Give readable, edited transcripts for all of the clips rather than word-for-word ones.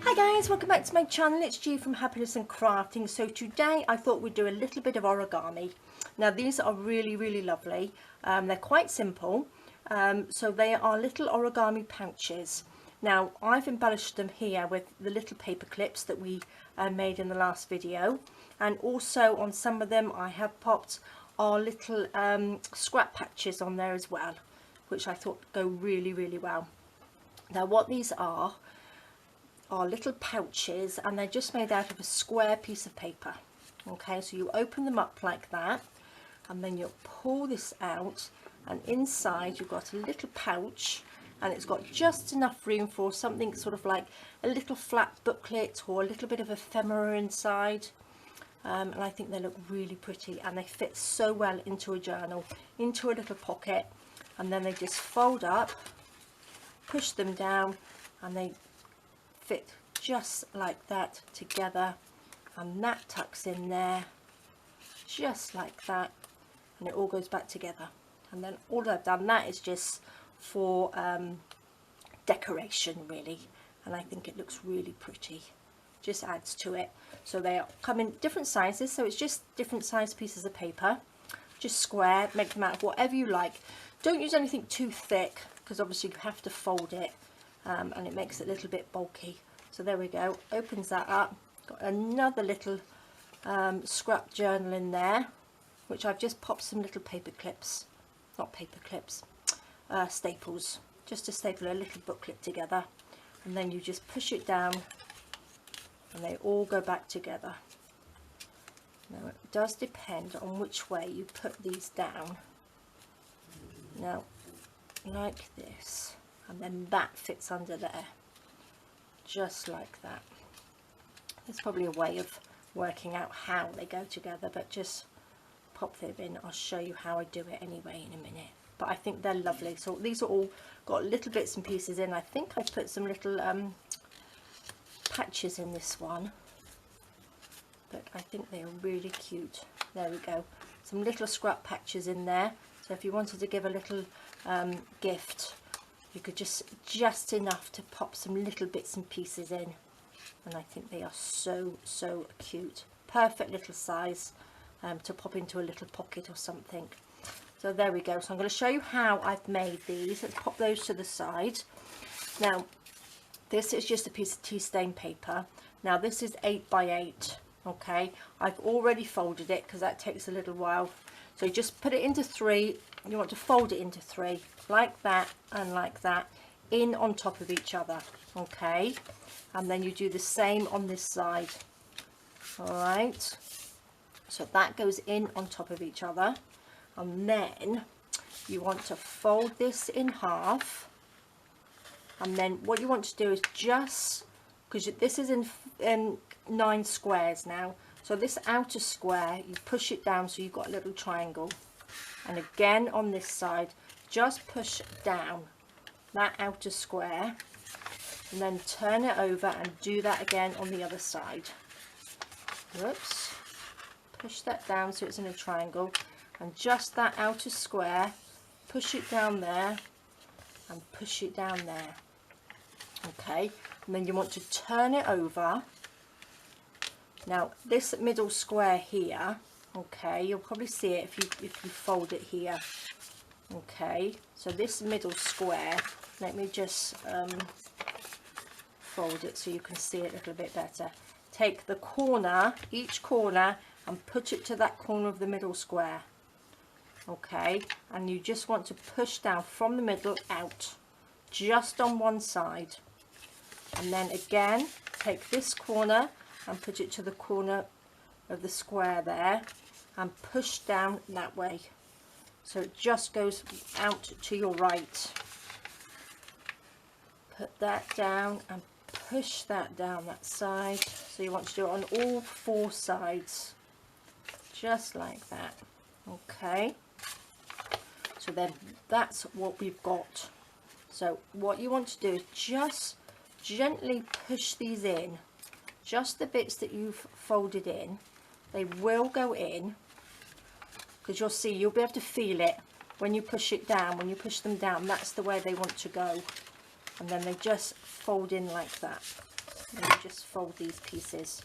Hi guys, welcome back to my channel. It's G from Happiness and Crafting. So today I thought we'd do a little bit of origami. Now these are really lovely. They're quite simple. So they are little origami pouches. Now I've embellished them here with the little paper clips that we made in the last video, and also on some of them I have popped our little scrap patches on there as well, which I thought go really well. Now what these are little pouches, and they're just made out of a square piece of paper. Okay, so you open them up like that, and then you'll pull this out, and inside you've got a little pouch, and it's got just enough room for something sort of like a little flat booklet or a little bit of ephemera inside. And I think they look really pretty, and they fit so well into a journal, into a little pocket, and then they just fold up, push them down, and they fit just like that together, and that tucks in there just like that, and it all goes back together. And then all I've done, that is just for decoration really, and I think it looks really pretty, just adds to it. So they come in different sizes, so it's just different size pieces of paper, just square. Make them out of whatever you like. Don't use anything too thick, because obviously you have to fold it, and it makes it a little bit bulky. So there we go, opens that up. Got another little scrap journal in there, which I've just popped some little paper clips, not paper clips, staples, just to staple a little booklet together, and then you just push it down and they all go back together. Now it does depend on which way you put these down. Now like this, and then that fits under there, just like that. There's probably a way of working out how they go together, but just pop them in. I'll show you how I do it anyway in a minute. But I think they're lovely. So these are all got little bits and pieces in. I think I put some little patches in this one, but I think they are really cute. There we go, some little scrap patches in there. So if you wanted to give a little gift, you could just enough to pop some little bits and pieces in, and I think they are so cute. Perfect little size to pop into a little pocket or something. So there we go. So I'm going to show you how I've made these. Let's pop those to the side. Now this is just a piece of tea stain paper. Now this is 8 by 8. Okay, I've already folded it because that takes a little while. So you just put it into 3. You want to fold it into 3 like that and like that, in on top of each other. Okay, and then you do the same on this side. All right, so that goes in on top of each other, and then you want to fold this in half. And then what you want to do is, just because this is in 9 squares now, so this outer square you push it down so you've got a little triangle, and again on this side just push down that outer square, and then turn it over and do that again on the other side. Whoops, push that down so it's in a triangle, and just that outer square, push it down there and push it down there. Okay, and then you want to turn it over. Now this middle square here, okay, you'll probably see it if you fold it here. Okay, so this middle square, let me just fold it so you can see it a little bit better. Take the corner, each corner, and put it to that corner of the middle square. Okay, and you just want to push down from the middle out, just on one side. And then again, take this corner and put it to the corner of the square there, and push down that way, so it just goes out to your right. Put that down and push that down that side. So you want to do it on all 4 sides, just like that. Okay, so then that's what we've got. So what you want to do is just gently push these in, just the bits that you've folded in. They will go in, because you'll see, you'll be able to feel it when you push it down. When you push them down, that's the way they want to go, and then they just fold in like that. and you just fold these pieces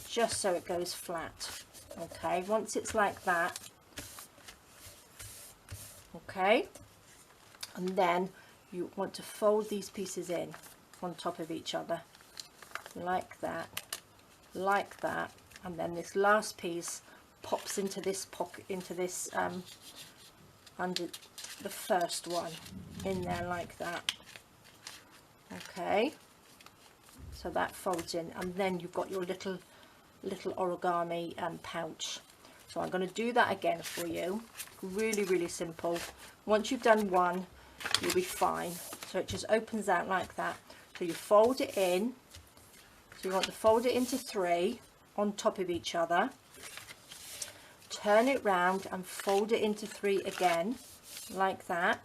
just so it goes flat. Okay, once it's like that, okay, and then you want to fold these pieces in on top of each other like that, and then this last piece pops into this pocket, into this under the first one in there like that. Okay, so that folds in, and then you've got your little origami pouch. So I'm going to do that again for you. Really simple. Once you've done one, you'll be fine. So it just opens out like that. So you fold it in. So you want to fold it into 3 on top of each other. Turn it round and fold it into 3 again, like that.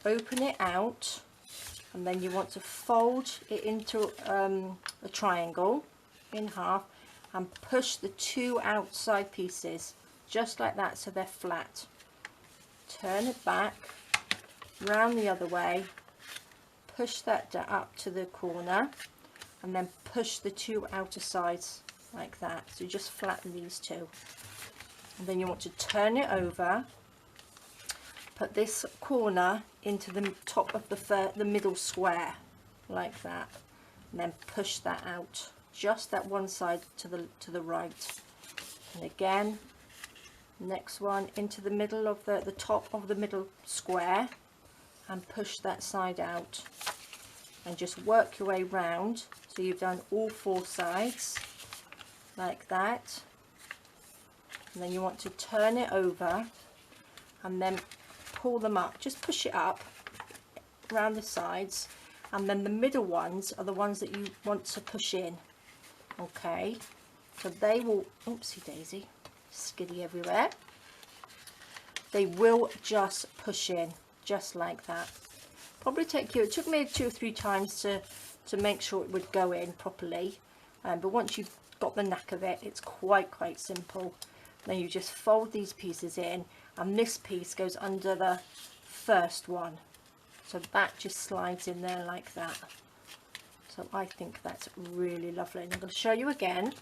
Open it out, and then you want to fold it into a triangle in half and push the 2 outside pieces just like that, so they're flat. Turn it back, round the other way, push that up to the corner, and then push the 2 outer sides like that. So you just flatten these 2, and then you want to turn it over, put this corner into the top of the middle square like that, and then push that out, just that one side to the right. And again, next one into the middle of the top of the middle square, and push that side out, and just work your way round so you've done all 4 sides like that. And then you want to turn it over and then pull them up, just push it up around the sides, and then the middle ones are the ones that you want to push in. Okay, so they will, oopsie daisy, skiddy everywhere, they will just push in just like that. Probably it took me 2 or 3 times to make sure it would go in properly, but once you've got the knack of it, it's quite simple. Then you just fold these pieces in, and this piece goes under the first one, so that just slides in there like that. So I think that's really lovely, and I'm going to show you again,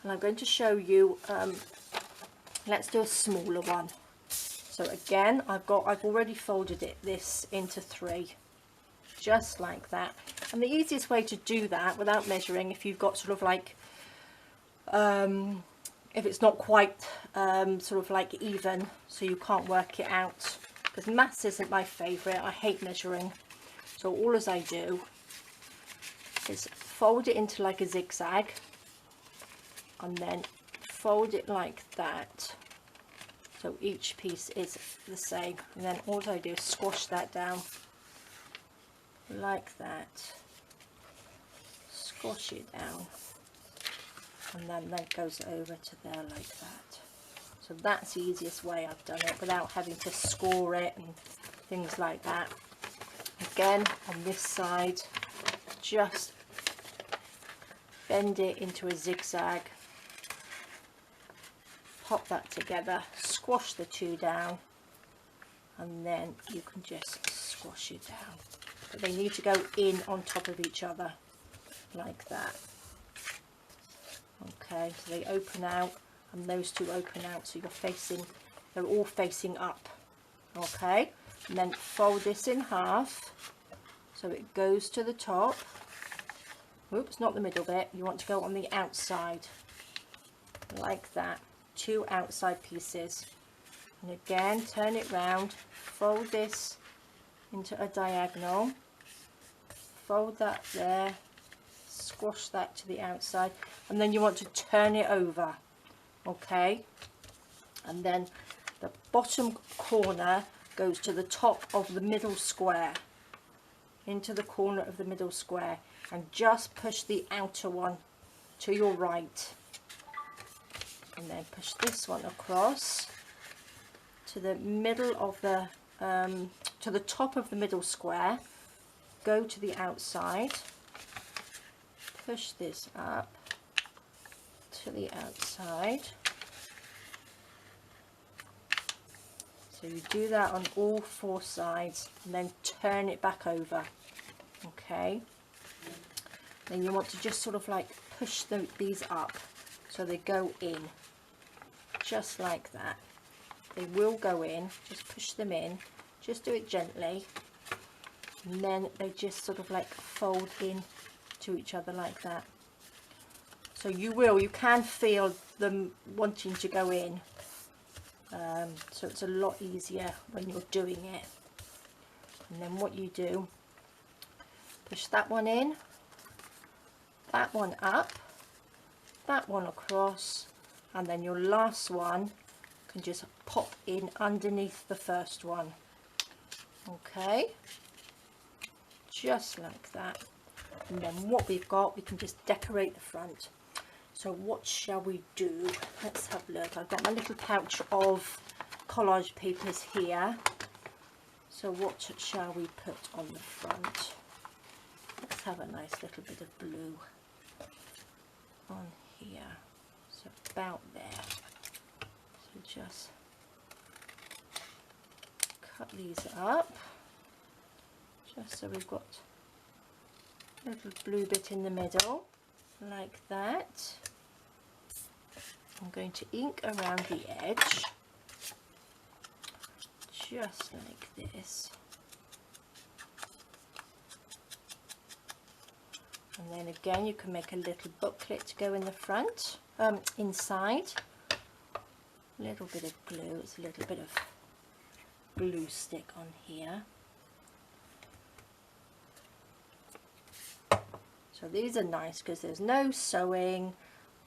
and I'm going to show you, let's do a smaller one. So again, I've already folded this into 3, just like that. And the easiest way to do that without measuring, if you've got sort of like, if it's not quite sort of like even, so you can't work it out, because maths isn't my favourite, I hate measuring. So all as I do is fold it into like a zigzag, and then fold it like that, so each piece is the same, and then all I do is squash that down like that, squash it down, and then that goes over to there like that. So that's the easiest way I've done it without having to score it and things like that. Again, on this side, just bend it into a zigzag, pop that together, squash the 2 down, and then you can just squash it down. But they need to go in on top of each other like that. Okay, so they open out, and those 2 open out, so they're all facing up. Okay, and then fold this in half so it goes to the top. Oops, not the middle bit, you want to go on the outside like that, 2 outside pieces. And again, turn it round, fold this into a diagonal, fold that there, squash that to the outside, and then you want to turn it over. Okay, and then the bottom corner goes to the top of the middle square, into the corner of the middle square, and just push the outer one to your right, and then push this one across to the middle of the to the top of the middle square, go to the outside, push this up to the outside. So you do that on all 4 sides, and then turn it back over. Okay, Then you want to just sort of like push these up so they go in, just like that. They will go in, just push them in, just do it gently, and then they just sort of like fold in to each other like that. So you can feel them wanting to go in, so it's a lot easier when you're doing it. And then what you do, push that one in, that one up, that one across, and then your last one can just pop in underneath the first one. Okay, just like that. And then what we've got, we can just decorate the front. So what shall we do? Let's have a look. I've got my little pouch of collage papers here. So what shall we put on the front? Let's have a nice little bit of blue on here. So about there. So just cut these up, just so we've got a little blue bit in the middle, like that. I'm going to ink around the edge, just like this. And then again, you can make a little booklet to go in the front, inside. A little bit of glue, it's a little bit of glue stick on here. So these are nice because there's no sewing,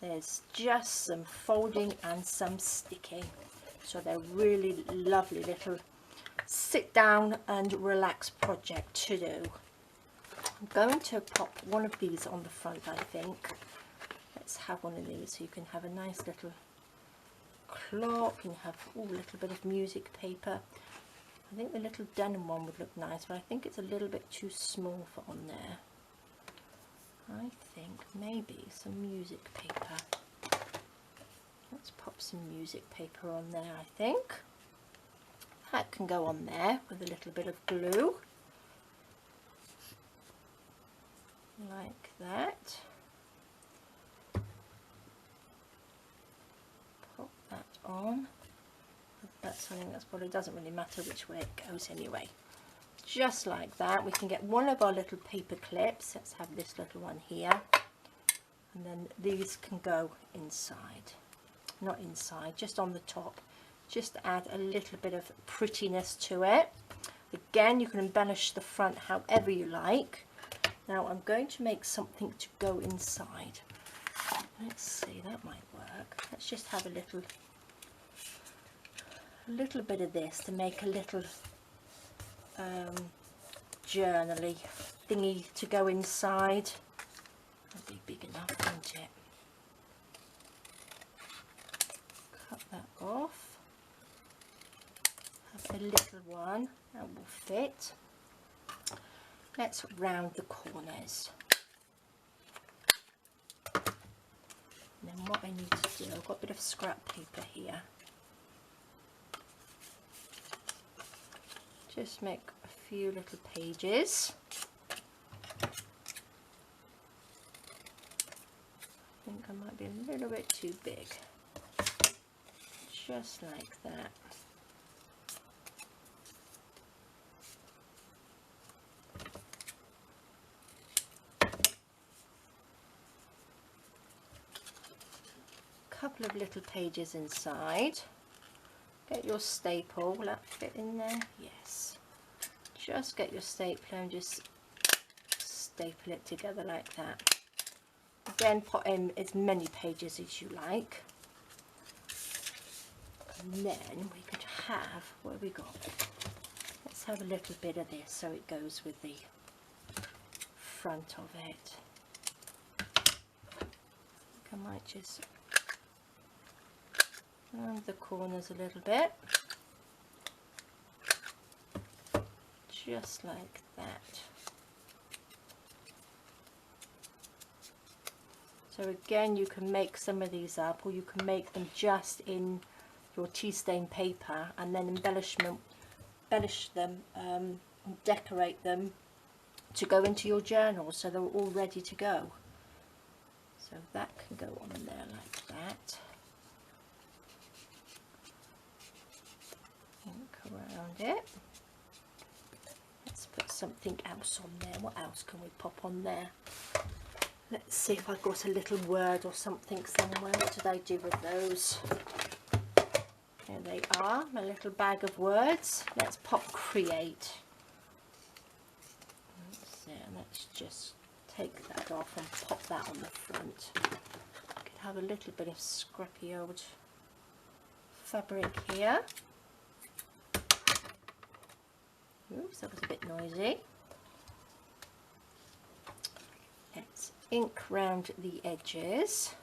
there's just some folding and some sticking. So they're really lovely little sit down and relax project to do. I'm going to pop one of these on the front, I think. Let's have one of these so you can have a nice little clock and have a little bit of music paper. I think the little denim one would look nice, but I think it's a little bit too small for on there. I think maybe some music paper. Let's pop some music paper on there, I think. That can go on there with a little bit of glue. Like that. Pop that on. That's something that's probably doesn't really matter which way it goes anyway. Just like that. We can get one of our little paper clips. Let's have this little one here. And then these can go inside. Not inside, just on the top. Just to add a little bit of prettiness to it. Again, you can embellish the front however you like. Now I'm going to make something to go inside. Let's see, that might work. Let's just have a little bit of this to make a little journaly thingy to go inside. That'll be big enough, won't it? Cut that off. Have a little one that will fit. Let's round the corners. And then what I need to do, I've got a bit of scrap paper here. Just make a few little pages. I think I might be a little bit too big. Just like that. Couple of little pages inside. Get your staple. Will that fit in there? Yes. Just get your stapler and just staple it together like that. Again, put in as many pages as you like. And then we could have, what have we got? Let's have a little bit of this so it goes with the front of it. I think I might just round the corners a little bit, just like that. So again, you can make some of these up, or you can make them just in your tea stain paper and then embellish them, decorate them to go into your journal, so they're all ready to go. So that can go on there like that. Ink around it. Let's put something else on there. What else can we pop on there? Let's see if I've got a little word or something somewhere. What did I do with those? Here they are, my little bag of words. Let's pop create. Let's just take that off and pop that on the front. I could have a little bit of scrappy old fabric here. Oops, that was a bit noisy. Let's ink round the edges,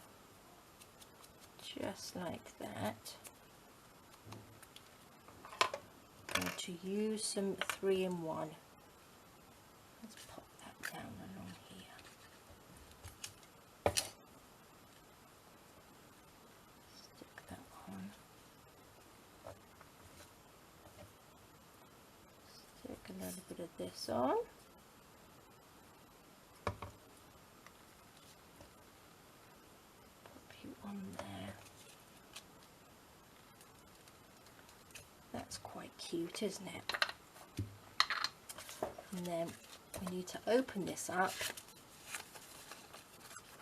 just like that. I'm going to use some 3-in-1. Let's pop that down along here. Stick that on. Stick a little bit of this on. On there. That's quite cute, isn't it? And then we need to open this up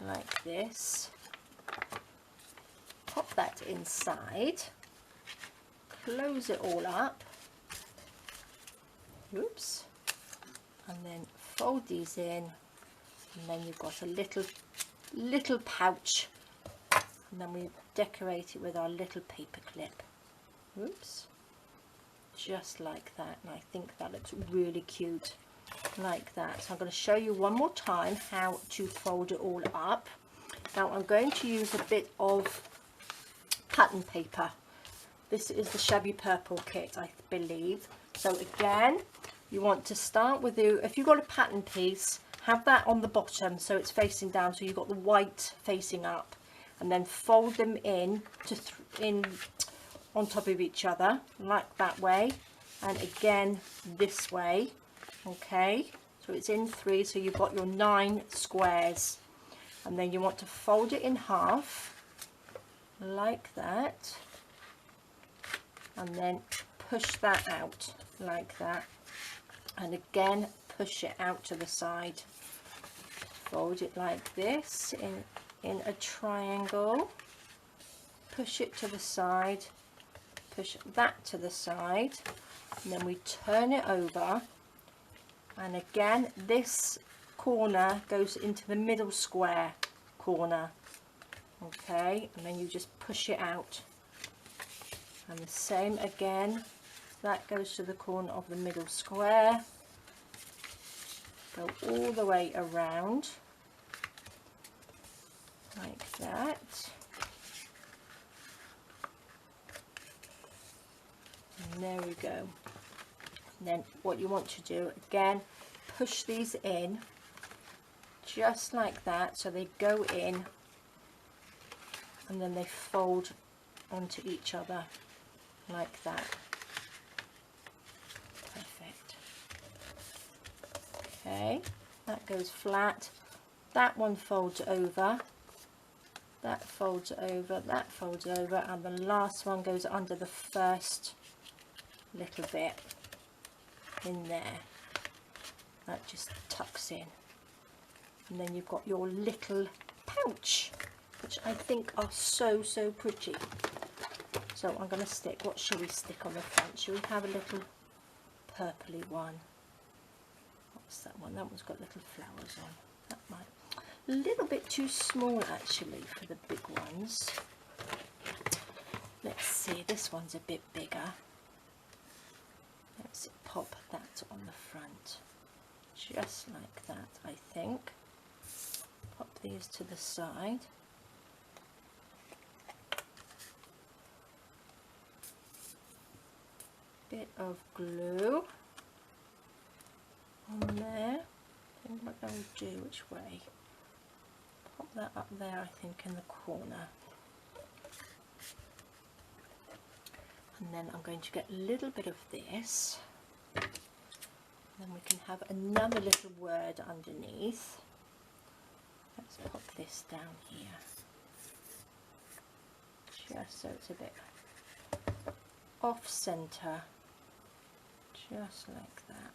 like this, pop that inside, close it all up, oops, and then fold these in, and then you've got a little pouch. And then we decorate it with our little paper clip. Oops. Just like that. And I think that looks really cute. Like that. So I'm going to show you one more time how to fold it all up. Now I'm going to use a bit of pattern paper. This is the Shabby Purple kit, I believe. So again, you want to start with if you've got a pattern piece, have that on the bottom so it's facing down, so you've got the white facing up. And then fold them in on top of each other, like that way, and again this way. Okay, so it's in 3, so you've got your 9 squares, and then you want to fold it in half, like that, and then push that out like that, and again push it out to the side. Fold it like this in a triangle, push it to the side, push that to the side, and then we turn it over, and again this corner goes into the middle square corner. Okay, and then you just push it out, and the same again, that goes to the corner of the middle square, go all the way around like that, and there we go. And then what you want to do again, push these in just like that, so they go in and then they fold onto each other like that. Perfect. Okay, that goes flat, that one folds over, that folds over, that folds over, and the last one goes under the first little bit in there. That just tucks in, and then you've got your little pouch, which I think are so pretty. So I'm going to stick, what shall we stick on the front? Shall we have a little purpley one? What's that one? That one's got little flowers on. That might, a little bit too small actually for the big ones. Let's see, this one's a bit bigger. Let's pop that on the front, just like that, I think. Pop these to the side. Bit of glue on there. I think what I will do, which way? Pop that up there, I think, in the corner. And then I'm going to get a little bit of this. Then we can have another little word underneath. Let's pop this down here, just so it's a bit off center, just like that.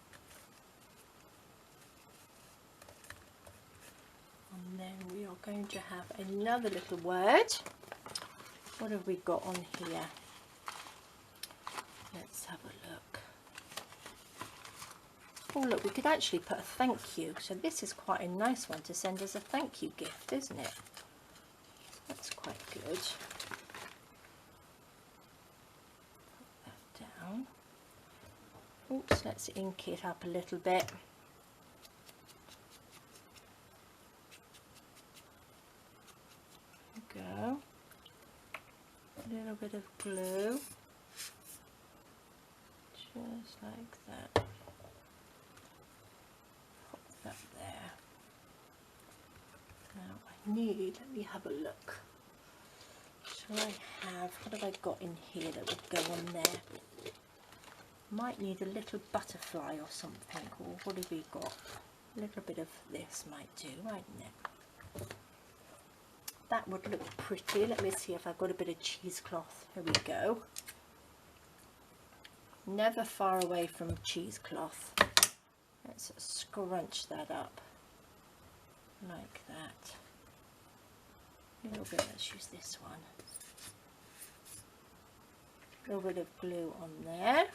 And then we are going to have another little word. What have we got on here? Let's have a look. Oh look, we could actually put a thank you. So this is quite a nice one to send as a thank you gift, isn't it? That's quite good. Put that down. Oops, let's ink it up a little bit. Go. A little bit of glue, just like that. Pop that there. Now I need, let me have a look. So I have, what have I got in here that would go on there? Might need a little butterfly or something, or what have we got? A little bit of this might do, mightn't it? That would look pretty. Let me see if I've got a bit of cheesecloth. Here we go. Never far away from cheesecloth. Let's scrunch that up like that. A little bit, let's use this one. A little bit of glue on there.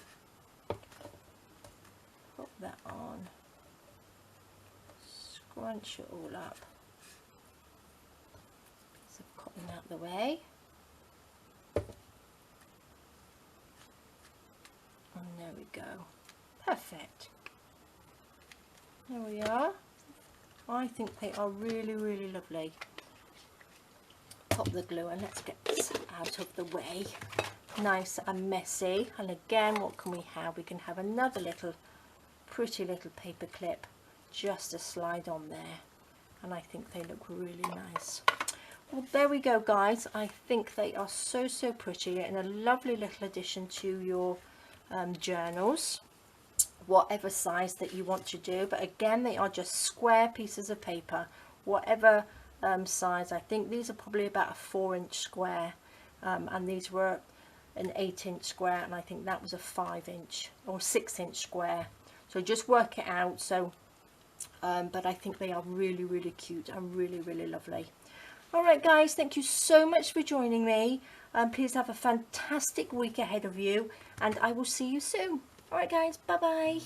Put that on. Scrunch it all up. Cotton out the way, and there we go. Perfect. There we are. I think they are really, really lovely. Pop the glue and let's get this out of the way. Nice and messy. And again, what can we have? We can have another little pretty little paper clip just to slide on there, and I think they look really nice. Well, there we go, guys. I think they are so pretty and a lovely little addition to your journals, whatever size that you want to do. But again, they are just square pieces of paper, whatever size. I think these are probably about a 4-inch square, and these were an 8-inch square, and I think that was a 5-inch or 6-inch square. So just work it out. So but I think they are really cute and really lovely. Alright guys, thank you so much for joining me. Please have a fantastic week ahead of you, and I will see you soon. Alright guys, bye bye.